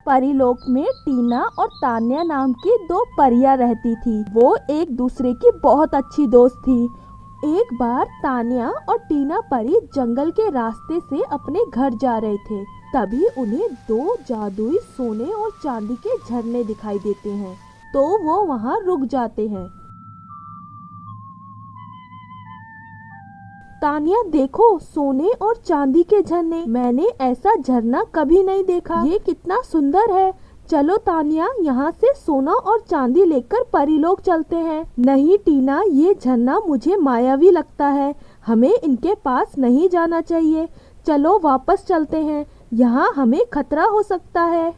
परीलोक में टीना और तान्या नाम की दो परियां रहती थी। वो एक दूसरे की बहुत अच्छी दोस्त थी। एक बार तान्या और टीना परी जंगल के रास्ते से अपने घर जा रहे थे। तभी उन्हें दो जादुई सोने और चांदी के झरने दिखाई देते हैं, तो वो वहाँ रुक जाते हैं। तान्या, देखो, सोने और चांदी के झरने, मैंने ऐसा झरना कभी नहीं देखा। ये कितना सुंदर है। चलो तान्या, यहाँ से सोना और चांदी लेकर परीलोक चलते हैं। नहीं टीना, ये झरना मुझे मायावी लगता है। हमें इनके पास नहीं जाना चाहिए। चलो वापस चलते हैं, यहाँ हमें खतरा हो सकता है।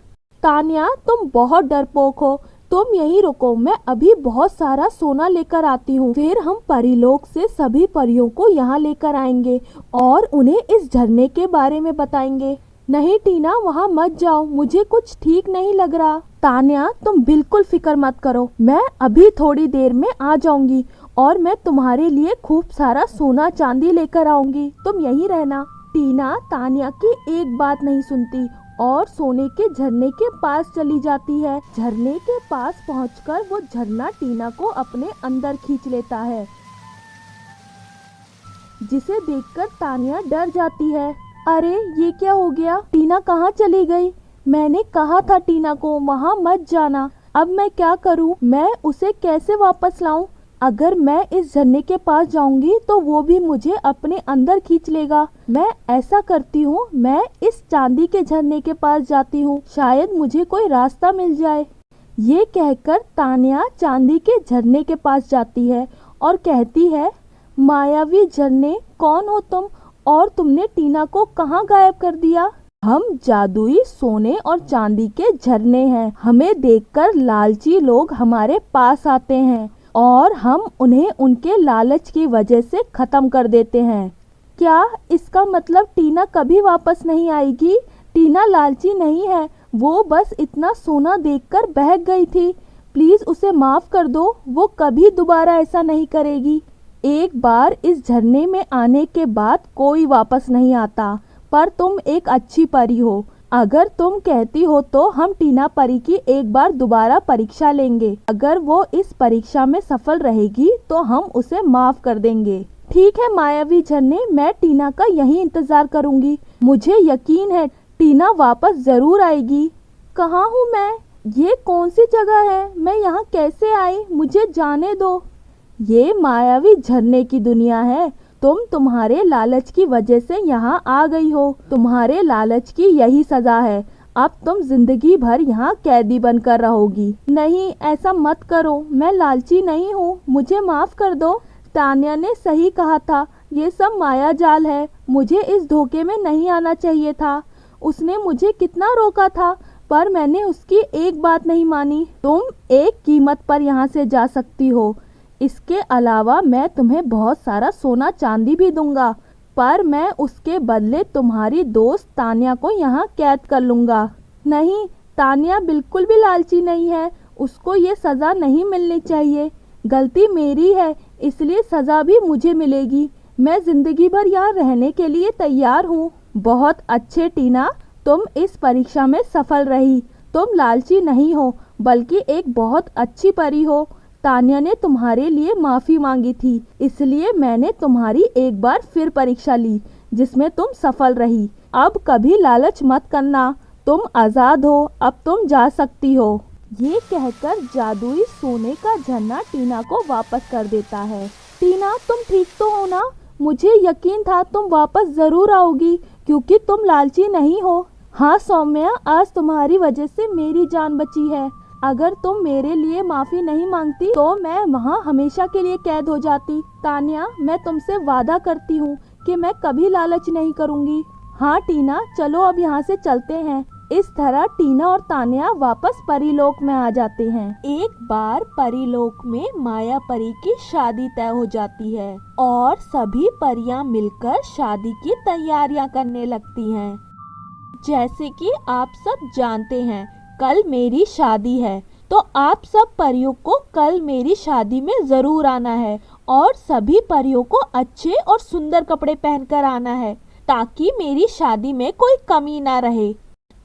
तान्या, तुम बहुत डरपोक हो। तुम यहीं रुको, मैं अभी बहुत सारा सोना लेकर आती हूँ। फिर हम परीलोक से सभी परियों को यहाँ लेकर आएंगे और उन्हें इस झरने के बारे में बताएंगे। नहीं टीना, वहाँ मत जाओ, मुझे कुछ ठीक नहीं लग रहा। तान्या, तुम बिल्कुल फिक्र मत करो, मैं अभी थोड़ी देर में आ जाऊंगी और मैं तुम्हारे लिए खूब सारा सोना चांदी लेकर आऊंगी। तुम यहीं रहना। टीना तान्या की एक बात नहीं सुनती और सोने के झरने के पास चली जाती है। झरने के पास पहुंचकर वो झरना टीना को अपने अंदर खींच लेता है, जिसे देखकर तान्या डर जाती है। अरे ये क्या हो गया? टीना कहाँ चली गई? मैंने कहा था टीना को वहाँ मत जाना। अब मैं क्या करूँ? मैं उसे कैसे वापस लाऊं? अगर मैं इस झरने के पास जाऊंगी तो वो भी मुझे अपने अंदर खींच लेगा। मैं ऐसा करती हूँ, मैं इस चांदी के झरने के पास जाती हूँ, शायद मुझे कोई रास्ता मिल जाए। ये कहकर तान्या चांदी के झरने के पास जाती है और कहती है, मायावी झरने, कौन हो तुम और तुमने टीना को कहाँ गायब कर दिया? हम जादुई सोने और चांदी के झरने हैं। हमें देखकर लालची लोग हमारे पास आते हैं और हम उन्हें उनके लालच की वजह से खत्म कर देते हैं। क्या इसका मतलब टीना कभी वापस नहीं आएगी? टीना लालची नहीं है, वो बस इतना सोना देखकर बहक गई थी। प्लीज उसे माफ कर दो, वो कभी दोबारा ऐसा नहीं करेगी। एक बार इस झरने में आने के बाद कोई वापस नहीं आता, पर तुम एक अच्छी परी हो। अगर तुम कहती हो तो हम टीना परी की एक बार दोबारा परीक्षा लेंगे। अगर वो इस परीक्षा में सफल रहेगी तो हम उसे माफ कर देंगे। ठीक है मायावी झरने, मैं टीना का यही इंतजार करूंगी। मुझे यकीन है टीना वापस जरूर आएगी। कहाँ हूँ मैं? ये कौन सी जगह है? मैं यहाँ कैसे आई? मुझे जाने दो। ये मायावी झरने की दुनिया है। तुम तुम्हारे लालच की वजह से यहाँ आ गई हो। तुम्हारे लालच की यही सजा है। अब तुम जिंदगी भर यहाँ कैदी बनकर रहोगी। नहीं, ऐसा मत करो, मैं लालची नहीं हूँ, मुझे माफ कर दो। तान्या ने सही कहा था, ये सब माया जाल है। मुझे इस धोखे में नहीं आना चाहिए था। उसने मुझे कितना रोका था, पर मैंने उसकी एक बात नहीं मानी। तुम एक कीमत पर यहाँ से जा सकती हो। इसके अलावा मैं तुम्हें बहुत सारा सोना चांदी भी दूंगा, पर मैं उसके बदले तुम्हारी दोस्त तान्या को यहाँ कैद कर लूँगा। नहीं, तान्या बिल्कुल भी लालची नहीं है, उसको ये सज़ा नहीं मिलनी चाहिए। गलती मेरी है, इसलिए सज़ा भी मुझे मिलेगी। मैं ज़िंदगी भर यहाँ रहने के लिए तैयार हूँ। बहुत अच्छे टीना, तुम इस परीक्षा में सफल रही। तुम लालची नहीं हो, बल्कि एक बहुत अच्छी परी हो। तान्या ने तुम्हारे लिए माफ़ी मांगी थी, इसलिए मैंने तुम्हारी एक बार फिर परीक्षा ली, जिसमें तुम सफल रही। अब कभी लालच मत करना, तुम आज़ाद हो, अब तुम जा सकती हो। ये कहकर जादुई सोने का झरना टीना को वापस कर देता है। टीना, तुम ठीक तो हो ना? मुझे यकीन था तुम वापस ज़रूर आओगी, क्योंकि तुम लालची नहीं हो। हाँ सौम्या, आज तुम्हारी वजह से मेरी जान बची है। अगर तुम मेरे लिए माफ़ी नहीं मांगती तो मैं वहाँ हमेशा के लिए कैद हो जाती। तान्या, मैं तुमसे वादा करती हूँ कि मैं कभी लालच नहीं करूँगी। हाँ टीना, चलो अब यहाँ से चलते हैं। इस तरह टीना और तान्या वापस परीलोक में आ जाते हैं। एक बार परीलोक में माया परी की शादी तय हो जाती है और सभी परियां मिलकर शादी की तैयारियां करने लगती हैं। जैसे कि आप सब जानते हैं, कल मेरी शादी है, तो आप सब परियों को कल मेरी शादी में ज़रूर आना है और सभी परियों को अच्छे और सुंदर कपड़े पहनकर आना है, ताकि मेरी शादी में कोई कमी ना रहे।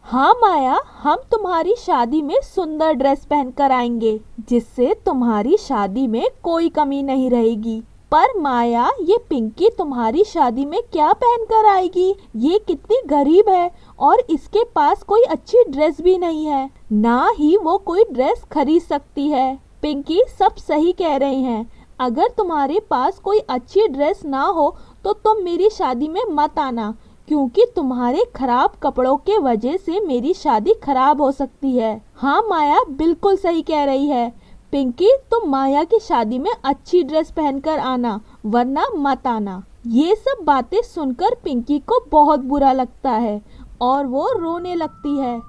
हाँ माया, हम तुम्हारी शादी में सुंदर ड्रेस पहनकर आएंगे जिससे तुम्हारी शादी में कोई कमी नहीं रहेगी। पर माया, ये पिंकी तुम्हारी शादी में क्या पहनकर आएगी? ये कितनी गरीब है और इसके पास कोई अच्छी ड्रेस भी नहीं है, ना ही वो कोई ड्रेस खरीद सकती है। पिंकी सब सही कह रहे हैं। अगर तुम्हारे पास कोई अच्छी ड्रेस ना हो तो तुम मेरी शादी में मत आना, क्योंकि तुम्हारे खराब कपड़ों के वजह से मेरी शादी खराब हो सकती है। हाँ माया बिल्कुल सही कह रही है। पिंकी, तुम माया की शादी में अच्छी ड्रेस पहनकर आना, वरना मत आना। ये सब बातें सुनकर पिंकी को बहुत बुरा लगता है और वो रोने लगती है।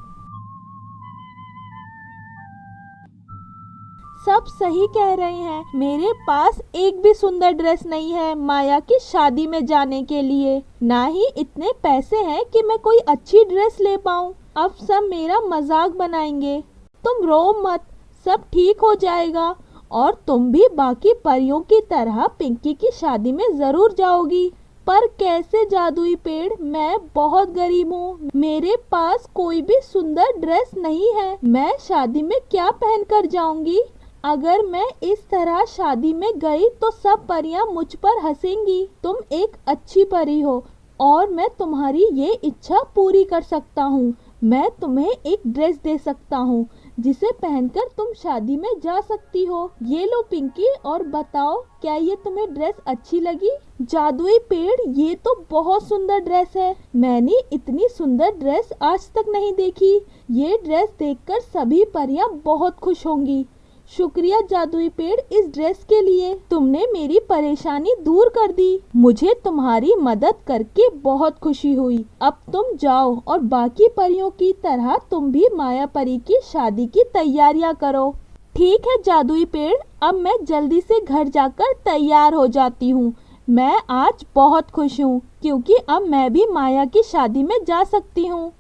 सब सही कह रहे हैं, मेरे पास एक भी सुंदर ड्रेस नहीं है माया की शादी में जाने के लिए, ना ही इतने पैसे हैं कि मैं कोई अच्छी ड्रेस ले पाऊँ। अब सब मेरा मजाक बनाएंगे। तुम रो मत, सब ठीक हो जाएगा और तुम भी बाकी परियों की तरह पिंकी की शादी में जरूर जाओगी। पर कैसे जादुई पेड़? मैं बहुत गरीब हूँ, मेरे पास कोई भी सुंदर ड्रेस नहीं है। मैं शादी में क्या पहनकर जाऊंगी? अगर मैं इस तरह शादी में गई तो सब परियां मुझ पर हंसेंगी। तुम एक अच्छी परी हो और मैं तुम्हारी ये इच्छा पूरी कर सकता हूँ। मैं तुम्हें एक ड्रेस दे सकता हूँ जिसे पहनकर तुम शादी में जा सकती हो। ये लो पिंकी, और बताओ क्या ये तुम्हें ड्रेस अच्छी लगी? जादुई पेड़, ये तो बहुत सुंदर ड्रेस है। मैंने इतनी सुंदर ड्रेस आज तक नहीं देखी। ये ड्रेस देखकर सभी परियां बहुत खुश होंगी। शुक्रिया जादुई पेड़ इस ड्रेस के लिए, तुमने मेरी परेशानी दूर कर दी। मुझे तुम्हारी मदद करके बहुत खुशी हुई। अब तुम जाओ और बाकी परियों की तरह तुम भी माया परी की शादी की तैयारियां करो। ठीक है जादुई पेड़, अब मैं जल्दी से घर जाकर तैयार हो जाती हूँ। मैं आज बहुत खुश हूँ क्योंकि अब मैं भी माया की शादी में जा सकती हूँ।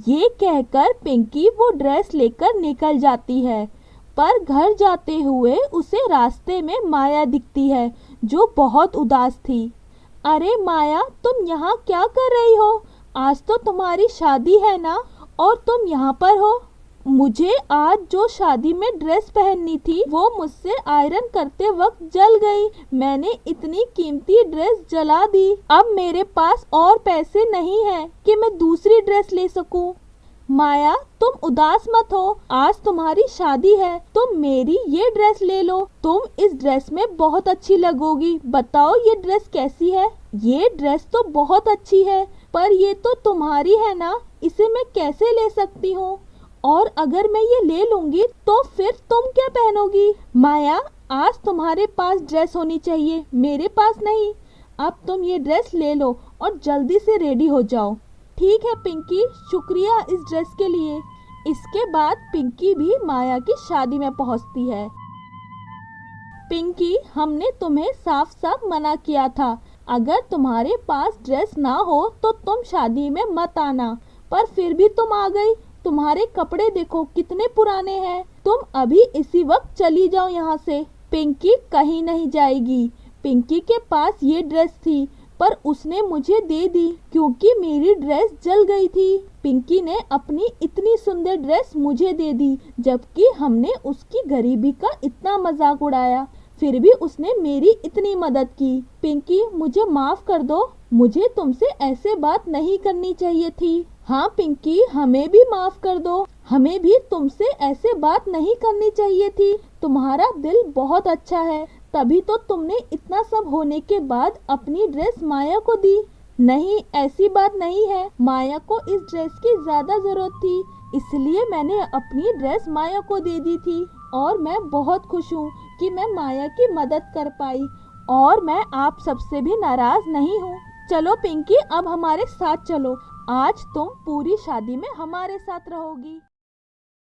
ये कहकर पिंकी वो ड्रेस लेकर निकल जाती है। पर घर जाते हुए उसे रास्ते में माया दिखती है जो बहुत उदास थी। अरे माया, तुम यहाँ क्या कर रही हो? आज तो तुम्हारी शादी है ना, और तुम यहाँ पर हो? मुझे आज जो शादी में ड्रेस पहननी थी वो मुझसे आयरन करते वक्त जल गई। मैंने इतनी कीमती ड्रेस जला दी। अब मेरे पास और पैसे नहीं हैं कि मैं दूसरी ड्रेस ले सकूं। माया, तुम उदास मत हो, आज तुम्हारी शादी है। तुम मेरी ये ड्रेस ले लो, तुम इस ड्रेस में बहुत अच्छी लगोगी। बताओ ये ड्रेस कैसी है? ये ड्रेस तो बहुत अच्छी है, पर ये तो तुम्हारी है ना, इसे मैं कैसे ले सकती हूँ? और अगर मैं ये ले लूंगी तो फिर तुम क्या पहनोगी? माया, आज तुम्हारे पास ड्रेस होनी चाहिए, मेरे पास नहीं। अब तुम ये ड्रेस ले लो और जल्दी से रेडी हो जाओ। ठीक है पिंकी, शुक्रिया इस ड्रेस के लिए। इसके बाद पिंकी भी माया की शादी में पहुंचती है। पिंकी, हमने तुम्हें साफ साफ मना किया था, अगर तुम्हारे पास ड्रेस ना हो तो तुम शादी में मत आना, पर फिर भी तुम आ गई। तुम्हारे कपड़े देखो कितने पुराने हैं। तुम अभी इसी वक्त चली जाओ यहाँ से। पिंकी कहीं नहीं जाएगी। पिंकी के पास ये ड्रेस थी, पर उसने मुझे दे दी क्योंकि मेरी ड्रेस जल गई थी। पिंकी ने अपनी इतनी सुंदर ड्रेस मुझे दे दी, जबकि हमने उसकी गरीबी का इतना मजाक उड़ाया, फिर भी उसने मेरी इतनी मदद की। पिंकी, मुझे माफ कर दो, मुझे तुमसे ऐसे बात नहीं करनी चाहिए थी। हाँ पिंकी, हमें भी माफ कर दो, हमें भी तुमसे ऐसे बात नहीं करनी चाहिए थी। तुम्हारा दिल बहुत अच्छा है, तभी तो तुमने इतना सब होने के बाद अपनी ड्रेस माया को दी। नहीं, ऐसी बात नहीं है, माया को इस ड्रेस की ज्यादा जरूरत थी, इसलिए मैंने अपनी ड्रेस माया को दे दी थी। और मैं बहुत खुश हूँ कि मैं माया की मदद कर पाई, और मैं आप सबसे भी नाराज नहीं हूँ। चलो पिंकी, अब हमारे साथ चलो, आज तुम पूरी शादी में हमारे साथ रहोगी।